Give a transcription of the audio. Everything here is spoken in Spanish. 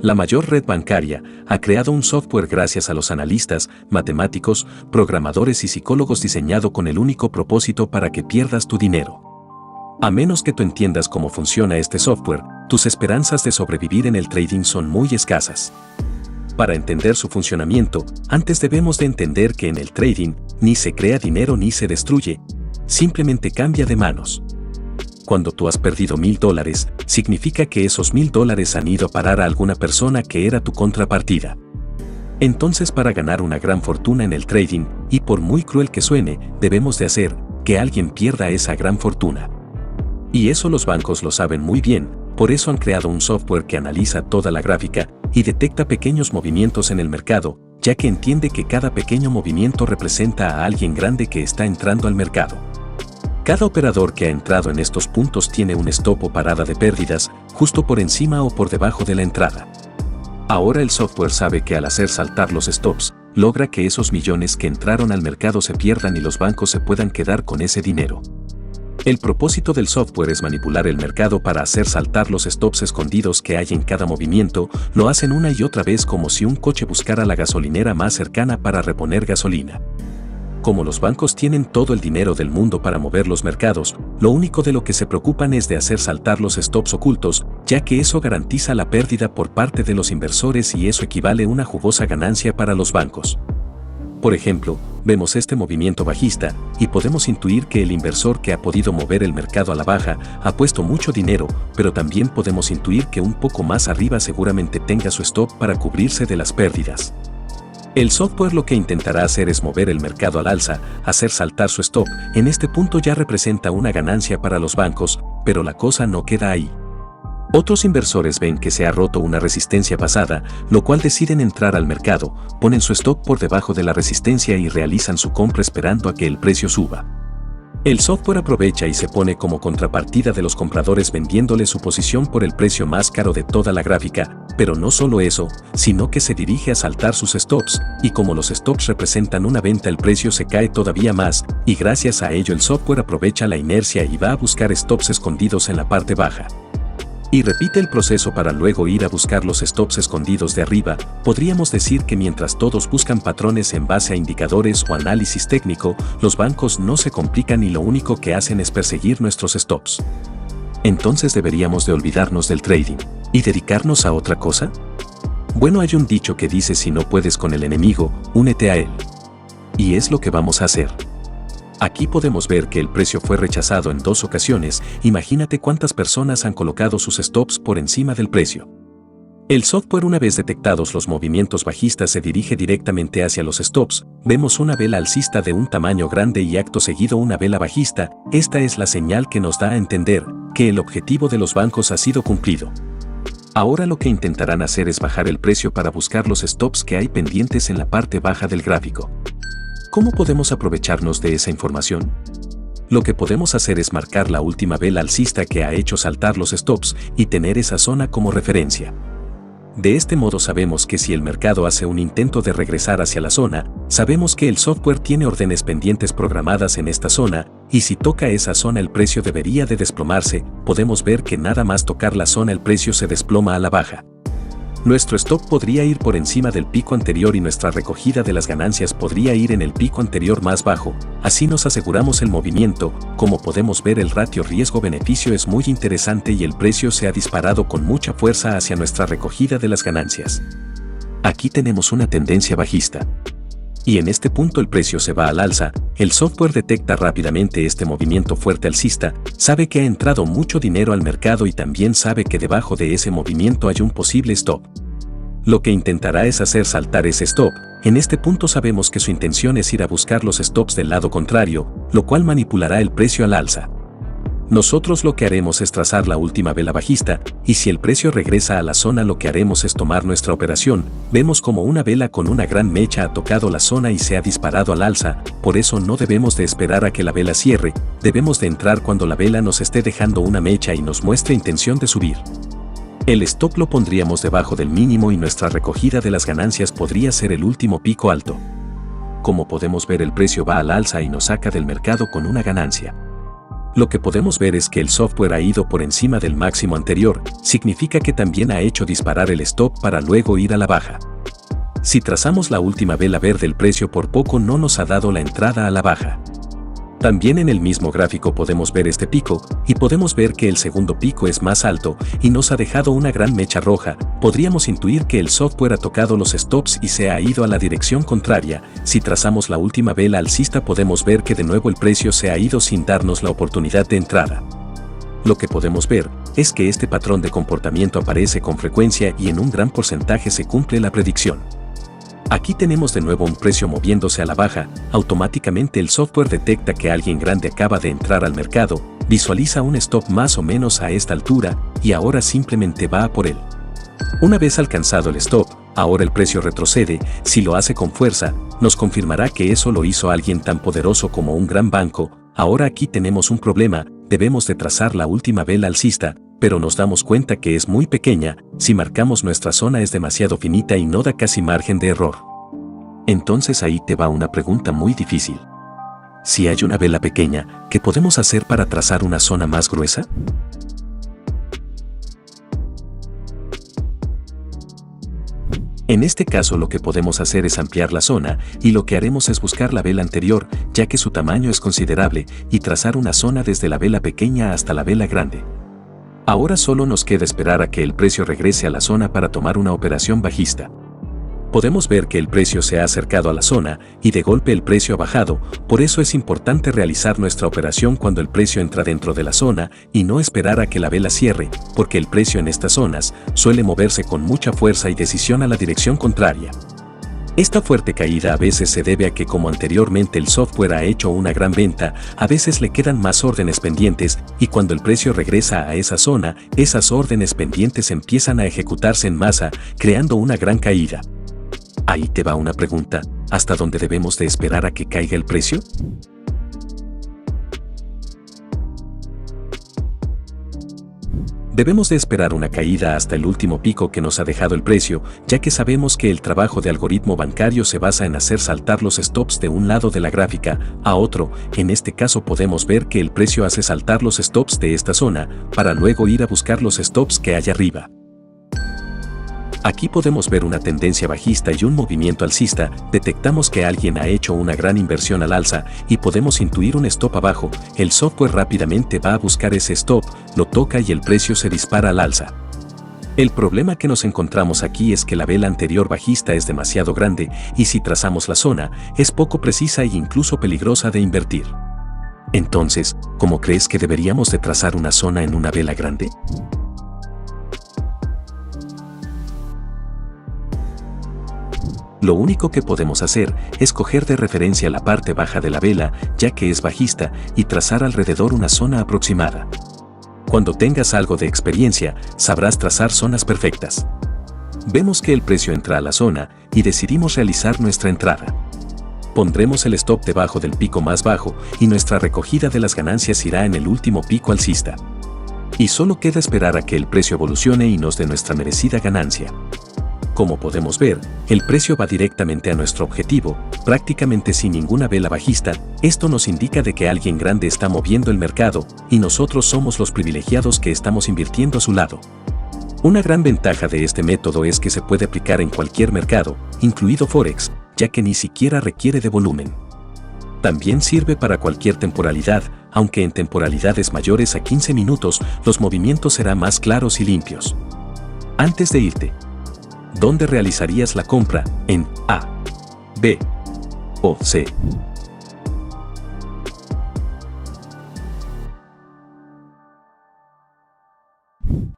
La mayor red bancaria ha creado un software gracias a los analistas, matemáticos, programadores y psicólogos diseñado con el único propósito para que pierdas tu dinero. A menos que tú entiendas cómo funciona este software, tus esperanzas de sobrevivir en el trading son muy escasas. Para entender su funcionamiento, antes debemos de entender que en el trading ni se crea dinero ni se destruye, simplemente cambia de manos. Cuando tú has perdido $1000, significa que esos $1000 han ido a parar a alguna persona que era tu contrapartida. Entonces, para ganar una gran fortuna en el trading, y por muy cruel que suene, debemos de hacer que alguien pierda esa gran fortuna. Y eso los bancos lo saben muy bien, por eso han creado un software que analiza toda la gráfica y detecta pequeños movimientos en el mercado, ya que entiende que cada pequeño movimiento representa a alguien grande que está entrando al mercado. Cada operador que ha entrado en estos puntos tiene un stop o parada de pérdidas, justo por encima o por debajo de la entrada. Ahora el software sabe que al hacer saltar los stops, logra que esos millones que entraron al mercado se pierdan y los bancos se puedan quedar con ese dinero. El propósito del software es manipular el mercado para hacer saltar los stops escondidos que hay en cada movimiento. Lo hacen una y otra vez como si un coche buscara la gasolinera más cercana para reponer gasolina. Como los bancos tienen todo el dinero del mundo para mover los mercados, lo único de lo que se preocupan es de hacer saltar los stops ocultos, ya que eso garantiza la pérdida por parte de los inversores y eso equivale a una jugosa ganancia para los bancos. Por ejemplo, vemos este movimiento bajista y podemos intuir que el inversor que ha podido mover el mercado a la baja ha puesto mucho dinero, pero también podemos intuir que un poco más arriba seguramente tenga su stop para cubrirse de las pérdidas. El software lo que intentará hacer es mover el mercado al alza, hacer saltar su stop. En este punto ya representa una ganancia para los bancos, pero la cosa no queda ahí. Otros inversores ven que se ha roto una resistencia pasada, lo cual deciden entrar al mercado, ponen su stop por debajo de la resistencia y realizan su compra esperando a que el precio suba. El software aprovecha y se pone como contrapartida de los compradores vendiéndole su posición por el precio más caro de toda la gráfica, pero no solo eso, sino que se dirige a saltar sus stops, y como los stops representan una venta el precio se cae todavía más, y gracias a ello el software aprovecha la inercia y va a buscar stops escondidos en la parte baja. Y repite el proceso para luego ir a buscar los stops escondidos de arriba. Podríamos decir que mientras todos buscan patrones en base a indicadores o análisis técnico, los bancos no se complican y lo único que hacen es perseguir nuestros stops. Entonces deberíamos de olvidarnos del trading y dedicarnos a otra cosa. Bueno, hay un dicho que dice: si no puedes con el enemigo, únete a él. Y es lo que vamos a hacer. Aquí podemos ver que el precio fue rechazado en 2 ocasiones. Imagínate cuántas personas han colocado sus stops por encima del precio. El software, una vez detectados los movimientos bajistas, se dirige directamente hacia los stops. Vemos una vela alcista de un tamaño grande y acto seguido una vela bajista. Esta es la señal que nos da a entender que el objetivo de los bancos ha sido cumplido. Ahora lo que intentarán hacer es bajar el precio para buscar los stops que hay pendientes en la parte baja del gráfico. ¿Cómo podemos aprovecharnos de esa información? Lo que podemos hacer es marcar la última vela alcista que ha hecho saltar los stops y tener esa zona como referencia. De este modo sabemos que si el mercado hace un intento de regresar hacia la zona, sabemos que el software tiene órdenes pendientes programadas en esta zona, y si toca esa zona el precio debería de desplomarse. Podemos ver que nada más tocar la zona el precio se desploma a la baja. Nuestro stop podría ir por encima del pico anterior y nuestra recogida de las ganancias podría ir en el pico anterior más bajo. Así nos aseguramos el movimiento. Como podemos ver, el ratio riesgo-beneficio es muy interesante y el precio se ha disparado con mucha fuerza hacia nuestra recogida de las ganancias. Aquí tenemos una tendencia bajista. Y en este punto el precio se va al alza. El software detecta rápidamente este movimiento fuerte alcista, sabe que ha entrado mucho dinero al mercado y también sabe que debajo de ese movimiento hay un posible stop. Lo que intentará es hacer saltar ese stop. En este punto sabemos que su intención es ir a buscar los stops del lado contrario, lo cual manipulará el precio al alza. Nosotros lo que haremos es trazar la última vela bajista, y si el precio regresa a la zona lo que haremos es tomar nuestra operación. Vemos como una vela con una gran mecha ha tocado la zona y se ha disparado al alza. Por eso no debemos de esperar a que la vela cierre, debemos de entrar cuando la vela nos esté dejando una mecha y nos muestre intención de subir. El stop lo pondríamos debajo del mínimo y nuestra recogida de las ganancias podría ser el último pico alto. Como podemos ver, el precio va al alza y nos saca del mercado con una ganancia. Lo que podemos ver es que el software ha ido por encima del máximo anterior, significa que también ha hecho disparar el stop para luego ir a la baja. Si trazamos la última vela verde, el precio por poco no nos ha dado la entrada a la baja. También en el mismo gráfico podemos ver este pico, y podemos ver que el segundo pico es más alto y nos ha dejado una gran mecha roja. Podríamos intuir que el software ha tocado los stops y se ha ido a la dirección contraria. Si trazamos la última vela alcista podemos ver que de nuevo el precio se ha ido sin darnos la oportunidad de entrada. Lo que podemos ver es que este patrón de comportamiento aparece con frecuencia y en un gran porcentaje se cumple la predicción. Aquí tenemos de nuevo un precio moviéndose a la baja, automáticamente el software detecta que alguien grande acaba de entrar al mercado, visualiza un stop más o menos a esta altura y ahora simplemente va a por él. Una vez alcanzado el stop, ahora el precio retrocede. Si lo hace con fuerza, nos confirmará que eso lo hizo alguien tan poderoso como un gran banco. Ahora aquí tenemos un problema, debemos de trazar la última vela alcista, pero nos damos cuenta que es muy pequeña. Si marcamos nuestra zona es demasiado finita y no da casi margen de error. Entonces ahí te va una pregunta muy difícil. Si hay una vela pequeña, ¿qué podemos hacer para trazar una zona más gruesa? En este caso lo que podemos hacer es ampliar la zona, y lo que haremos es buscar la vela anterior, ya que su tamaño es considerable, y trazar una zona desde la vela pequeña hasta la vela grande. Ahora solo nos queda esperar a que el precio regrese a la zona para tomar una operación bajista. Podemos ver que el precio se ha acercado a la zona y de golpe el precio ha bajado, por eso es importante realizar nuestra operación cuando el precio entra dentro de la zona y no esperar a que la vela cierre, porque el precio en estas zonas suele moverse con mucha fuerza y decisión a la dirección contraria. Esta fuerte caída a veces se debe a que, como anteriormente el software ha hecho una gran venta, a veces le quedan más órdenes pendientes y cuando el precio regresa a esa zona, esas órdenes pendientes empiezan a ejecutarse en masa, creando una gran caída. Ahí te va una pregunta, ¿hasta dónde debemos de esperar a que caiga el precio? Debemos de esperar una caída hasta el último pico que nos ha dejado el precio, ya que sabemos que el trabajo de algoritmo bancario se basa en hacer saltar los stops de un lado de la gráfica a otro. En este caso podemos ver que el precio hace saltar los stops de esta zona, para luego ir a buscar los stops que hay arriba. Aquí podemos ver una tendencia bajista y un movimiento alcista. Detectamos que alguien ha hecho una gran inversión al alza y podemos intuir un stop abajo. El software rápidamente va a buscar ese stop, lo toca y el precio se dispara al alza. El problema que nos encontramos aquí es que la vela anterior bajista es demasiado grande y si trazamos la zona, es poco precisa e incluso peligrosa de invertir. Entonces, ¿cómo crees que deberíamos de trazar una zona en una vela grande? Lo único que podemos hacer es coger de referencia la parte baja de la vela, ya que es bajista, y trazar alrededor una zona aproximada. Cuando tengas algo de experiencia, sabrás trazar zonas perfectas. Vemos que el precio entra a la zona y decidimos realizar nuestra entrada. Pondremos el stop debajo del pico más bajo y nuestra recogida de las ganancias irá en el último pico alcista. Y solo queda esperar a que el precio evolucione y nos dé nuestra merecida ganancia. Como podemos ver, el precio va directamente a nuestro objetivo, prácticamente sin ninguna vela bajista. Esto nos indica de que alguien grande está moviendo el mercado y nosotros somos los privilegiados que estamos invirtiendo a su lado. Una gran ventaja de este método es que se puede aplicar en cualquier mercado, incluido Forex, ya que ni siquiera requiere de volumen. También sirve para cualquier temporalidad, aunque en temporalidades mayores a 15 minutos los movimientos serán más claros y limpios. Antes de irte, ¿dónde realizarías la compra? ¿En A, B o C?